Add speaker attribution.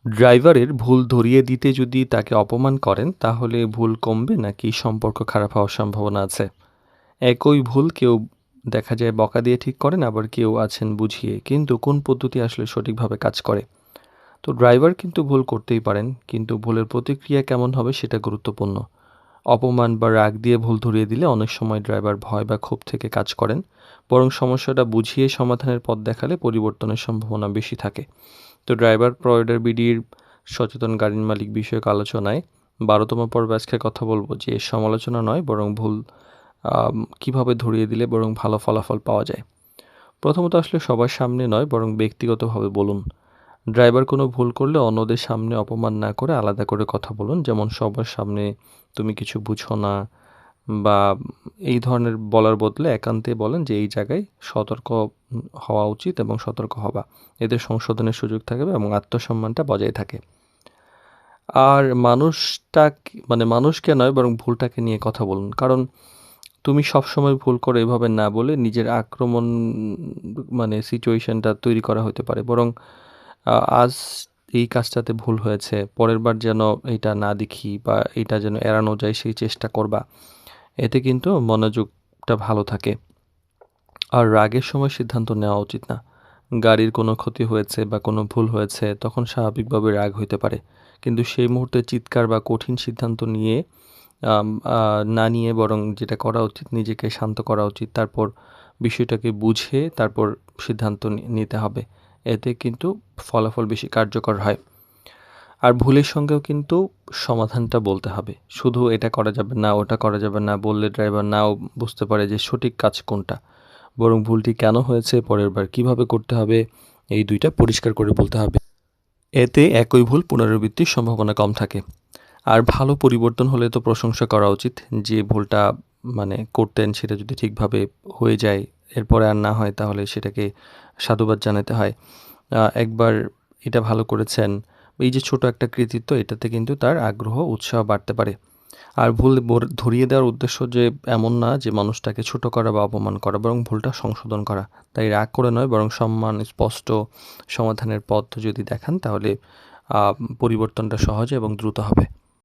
Speaker 1: ড্রাইভারের ভুল ধরিয়ে দিতে যদি তাকে অপমান করেন তাহলে ভুল কমবে নাকি সম্পর্ক খারাপ হওয়ার সম্ভাবনা আছে? একই ভুল কেউ দেখা যায় বকা দিয়ে ঠিক করেন, আবার কেউ আছেন বুঝিয়ে। কিন্তু কোন পদ্ধতি আসলে সঠিকভাবে কাজ করে? তো ড্রাইভার কিন্তু ভুল করতেই পারেন, কিন্তু ভুলের প্রতিক্রিয়া কেমন হবে সেটা গুরুত্বপূর্ণ। অপমান বা রাগ দিয়ে ভুল ধরিয়ে দিলে অনেক সময় ড্রাইভার ভয় বা ক্ষোভ থেকে কাজ করেন, বরং সমস্যাটা বুঝিয়ে সমাধানের পথ দেখালে পরিবর্তনের সম্ভাবনা বেশি থাকে। তো ড্রাইভার প্রয়োডার বিডির সচেতন গাড়ির মালিক বিষয়ক আলোচনায় ১২তম পর্বে আজকে কথা বলবো যে সমালোচনা নয় বরং ভুল কিভাবে ধরিয়ে দিলে বরং ভালো ফলাফল পাওয়া যায়। প্রথমত আসলে সবার সামনে নয় বরং ব্যক্তিগতভাবে বলুন। ড্রাইভার কোনো ভুল করলে অন্যদের সামনে অপমান না করে আলাদা করে কথা বলুন, যেমন সবার সামনে তুমি কিছু বুঝো না বা এই ধরনের বলার বদলে একান্তে বলেন যে এই জায়গায় সতর্ক হওয়া উচিত এবং সতর্ক হবা। এতে সংশোধনের সুযোগ থাকবে এবং আত্মসম্মানটা বজায় থাকে। আর মানুষকে নয় বরং ভুলটাকে নিয়ে কথা বলুন। কারণ তুমি সবসময় ভুল করো এভাবে না বলে নিজের আক্রমণ সিচুয়েশনটা তৈরি করা হতে পারে। বরং আজ এই কাজটাতে ভুল হয়েছে, পরের বার যেন এইটা না দেখি বা এইটা যেন এড়ানো যায় সেই চেষ্টা করবা। এতে কিন্তু মনোযোগটা ভালো থাকে। আর রাগের সময় সিদ্ধান্ত নেওয়া উচিত না। গাড়ির কোনো ক্ষতি হয়েছে বা কোনো ভুল হয়েছে তখন স্বাভাবিকভাবে রাগ হইতে পারে। কিন্তু সেই মুহূর্তে চিৎকার বা কঠিন সিদ্ধান্ত নিয়ে আম আ না নিয়ে বরং যেটা করা উচিত নিজেকে শান্ত করা উচিত। তারপর বিষয়টাকে বুঝে তারপর সিদ্ধান্ত নিতে হবে। এতে কিন্তু ফলাফল বেশি কার্যকর হয়। আর ভুলের সঙ্গেও কিন্তু সমাধানটা বলতে হবে। শুধু এটা করা যাবে না, ওটা করা যাবে না বললে ড্রাইভার নাও বুঝতে পারে যে সঠিক কাজ কোনটা। বরং ভুলটি কেন হয়েছে, পরের বার কিভাবে করতে হবে, এই ২ টা পরিষ্কার করে বলতে হবে। এতে একই ভুল পুনরাবৃত্তির সম্ভাবনা কম থাকে। আর ভালো পরিবর্তন হলে তো প্রশংসা করা উচিত। যে ভুলটা করতেন সেটা যদি ঠিকভাবে হয়ে যায়, এরপরে আর না হয় তাহলে সেটাকে সাধুবাদ জানাতে হয়। একবার এটা ভালো করেছেন, এই যে ছোট একটা কৃতিত্ব এটাতে কিন্তু তার আগ্রহ, উৎসাহ বাড়তে পারে। আর ভুল ধরিয়ে দেওয়ার উদ্দেশ্য যে এমন না যে মানুষটাকে ছোট করা বা অপমান করা, বরং ভুলটা সংশোধন করা। তাই রাগ করে নয় বরং সম্মান, স্পষ্ট সমাধানের পথ যদি দেখান তাহলে পরিবর্তনটা সহজ এবং দ্রুত হবে।